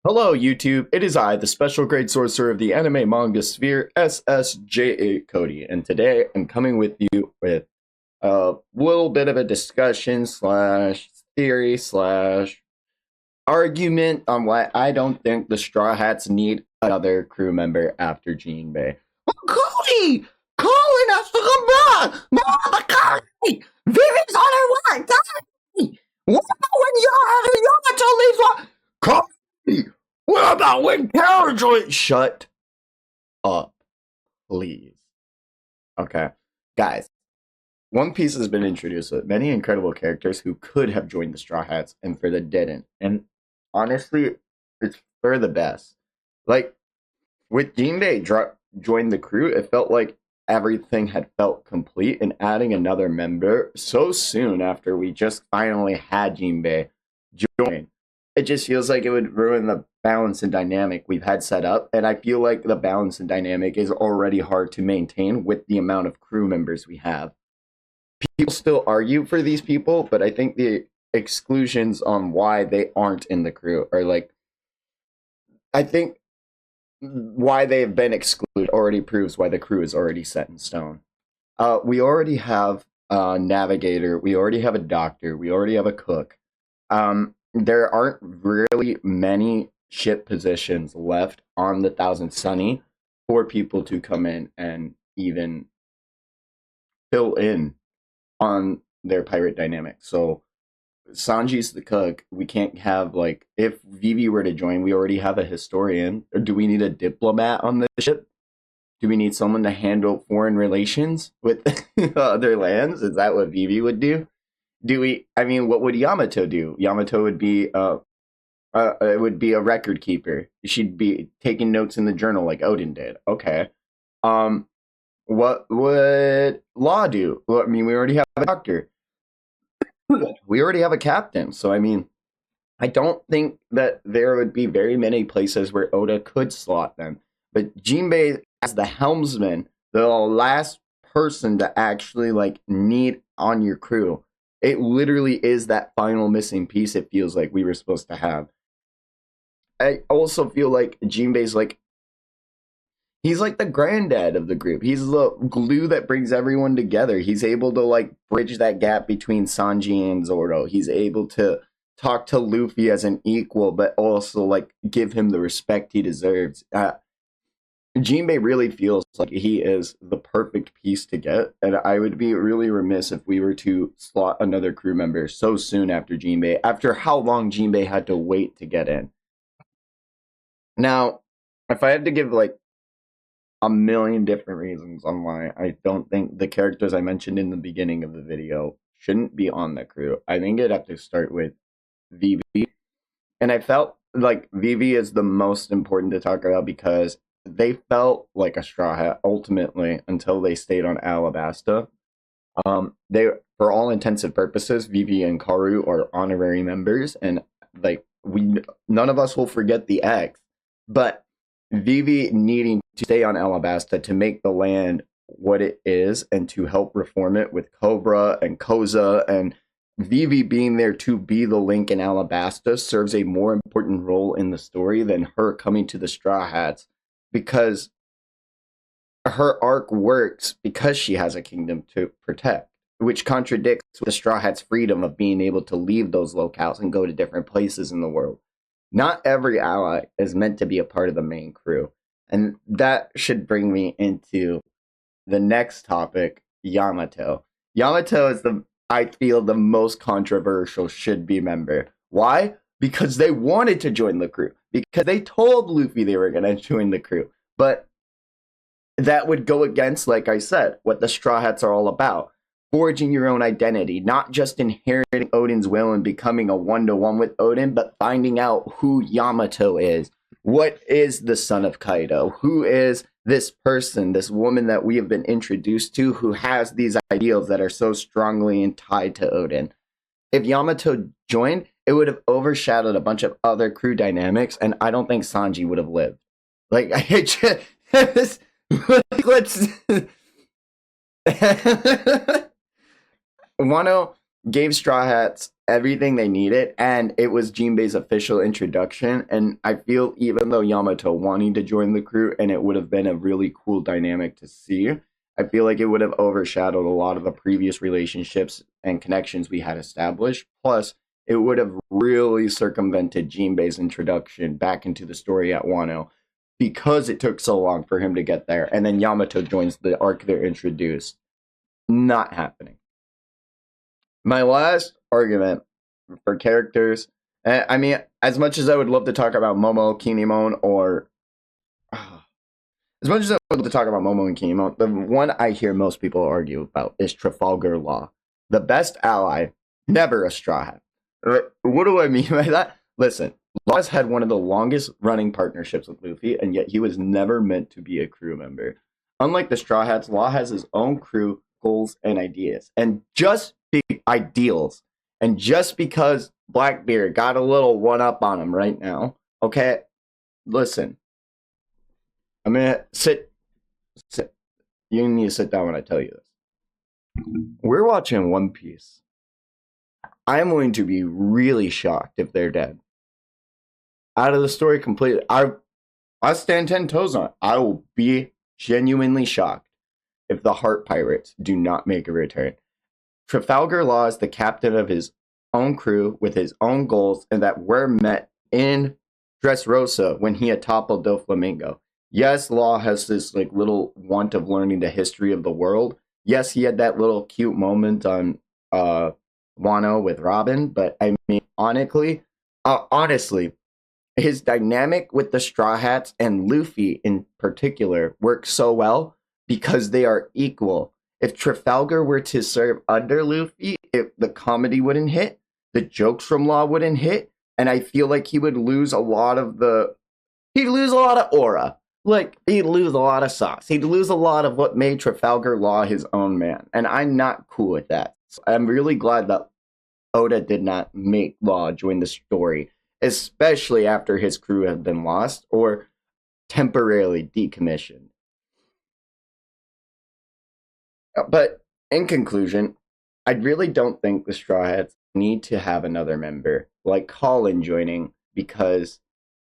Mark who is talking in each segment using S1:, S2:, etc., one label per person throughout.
S1: Hello, YouTube. It is I, the special grade sorcerer of the anime manga sphere, SSJA Cody, and today I'm coming with you with a little bit of a discussion slash theory slash argument on why I don't think the Straw Hats need another crew member after Jinbei. Oh, Cody! Collin has to come back! Mama, Cody! Vivi's on her way! Cody! What about when Yamato leaves? Cody! What about when Carol joins? Shut up, please. Okay, guys. One Piece has been introduced with many incredible characters who could have joined the Straw Hats and for the didn't. And honestly, it's for the best. Like with Jinbei joined the crew, it felt like everything had felt complete, and adding another member so soon after we just finally had Jinbei join, it just feels like it would ruin the balance and dynamic we've had set up. And I feel like the balance and dynamic is already hard to maintain with the amount of crew members we have. People still argue for these people, but I think the exclusions on why they aren't in the crew are like, I think why they have been excluded already proves why the crew is already set in stone. We already have a navigator, we already have a doctor, we already have a cook. There aren't really many ship positions left on the Thousand Sunny for people to come in and even fill in on their pirate dynamic. So Sanji's the cook. We can't have, like, if Vivi were to join, we already have a historian. Or do we need a diplomat on the ship? Do we need someone to handle foreign relations with other lands? Is that what Vivi would do? I mean, what would Yamato do? Yamato would be it would be a record keeper. She'd be taking notes in the journal like Odin did. Okay. What would Law do? Well, I mean, we already have a doctor. We already have a captain. So I mean, I don't think that there would be very many places where Oda could slot them. But Jinbei as the helmsman, the last person to actually like need on your crew. It literally is that final missing piece it feels like we were supposed to have. I also feel like Jinbei's like, he's like the granddad of the group. He's the glue that brings everyone together. He's able to like bridge that gap between Sanji and Zoro. He's able to talk to Luffy as an equal, but also like give him the respect he deserves. Jinbei really feels like he is the perfect piece to get, and I would be really remiss if we were to slot another crew member so soon after Jinbei, after how long Jinbei had to wait to get in. Now, if I had to give like a million different reasons on why I don't think the characters I mentioned in the beginning of the video shouldn't be on the crew, I think it'd have to start with Vivi. And I felt like Vivi is the most important to talk about because they felt like a Straw Hat ultimately until they stayed on Alabasta. They, for all intents and purposes, Vivi and Karu are honorary members, and like none of us will forget the X. But Vivi needing to stay on Alabasta to make the land what it is and to help reform it with Cobra and Koza, and Vivi being there to be the link in Alabasta serves a more important role in the story than her coming to the Straw Hats, because her arc works because she has a kingdom to protect, which contradicts the Straw Hats' freedom of being able to leave those locales and go to different places in the world. Not every ally is meant to be a part of the main crew. And that should bring me into the next topic, Yamato. Yamato is I feel, the most controversial should be member. Why? Because they wanted to join the crew. Because they told Luffy they were going to join the crew. But that would go against, like I said, what the Straw Hats are all about. Forging your own identity, not just inheriting Odin's will and becoming a one-to-one with Odin, but finding out who Yamato is. What is the son of Kaido? Who is this person, this woman that we have been introduced to, who has these ideals that are so strongly tied to Odin? If Yamato joined, it would have overshadowed a bunch of other crew dynamics, and I don't think Sanji would have lived. Like, I just, let's... Wano, gave Straw Hats everything they needed, and it was Jinbei's official introduction. And I feel even though Yamato wanting to join the crew, and it would have been a really cool dynamic to see, I feel like it would have overshadowed a lot of the previous relationships and connections we had established. Plus, it would have really circumvented Jinbei's introduction back into the story at Wano because it took so long for him to get there. And then Yamato joins the arc they're introduced. Not happening. My last argument for characters, I mean, as much as I would love to talk about Momo, Kinemon, or as much as I would love to talk about Momo and Kinemon, the one I hear most people argue about is Trafalgar Law. The best ally, never a Straw Hat. What do I mean by that? Listen, Law has had one of the longest running partnerships with Luffy, and yet he was never meant to be a crew member. Unlike the Straw Hats, Law has his own crew, goals, and ideas. And just ideals. And just because Blackbeard got a little one up on him right now, okay, listen. I'm gonna sit. You need to sit down when I tell you this. We're watching One Piece. I'm going to be really shocked if they're dead. Out of the story completely. I stand 10 toes on it. I will be genuinely shocked if the Heart Pirates do not make a return. Trafalgar Law is the captain of his own crew with his own goals, and that were met in Dressrosa when he had toppled Doflamingo. Yes, Law has this like little want of learning the history of the world. Yes, he had that little cute moment on Wano with Robin, but I mean, honestly, his dynamic with the Straw Hats and Luffy in particular works so well because they are equal. If Trafalgar were to serve under Luffy, the comedy wouldn't hit, the jokes from Law wouldn't hit, and I feel like he would lose a lot of aura. Like, he'd lose a lot of sauce. He'd lose a lot of what made Trafalgar Law his own man, and I'm not cool with that. So I'm really glad that Oda did not make Law join the story, especially after his crew had been lost or temporarily decommissioned. But in conclusion, I really don't think the Straw Hats need to have another member like Collin joining because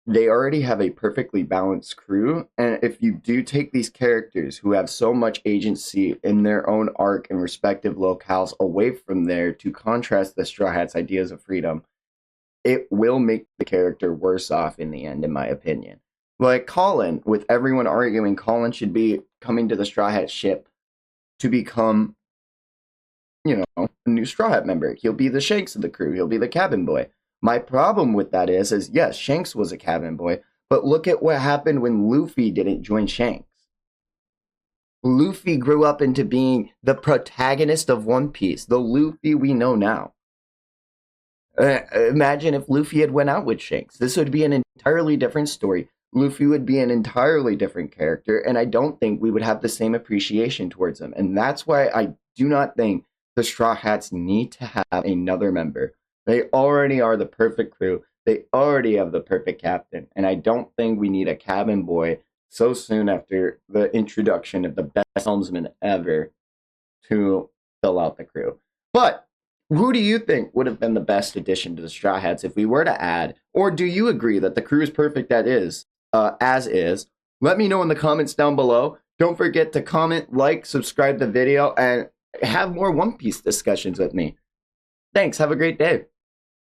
S1: they already have a perfectly balanced crew. And if you do take these characters who have so much agency in their own arc and respective locales away from there to contrast the Straw Hats' ideas of freedom, it will make the character worse off in the end, in my opinion. Like Collin, with everyone arguing Collin should be coming to the Straw Hat ship to become, a new Straw Hat member. He'll be the Shanks of the crew. He'll be the cabin boy. My problem with that is yes, Shanks was a cabin boy, but look at what happened when Luffy didn't join Shanks. Luffy grew up into being the protagonist of One Piece, the Luffy we know now. Imagine if Luffy had went out with Shanks. This would be an entirely different story. Luffy would be an entirely different character, and I don't think we would have the same appreciation towards him. And that's why I do not think the Straw Hats need to have another member. They already are the perfect crew. They already have the perfect captain. And I don't think we need a cabin boy so soon after the introduction of the best helmsman ever to fill out the crew. But who do you think would have been the best addition to the Straw Hats if we were to add? Or do you agree that the crew is perfect as is? Let me know in the comments down below. Don't forget to comment, like, subscribe the video, and have more One Piece discussions with me. Thanks. Have a great day.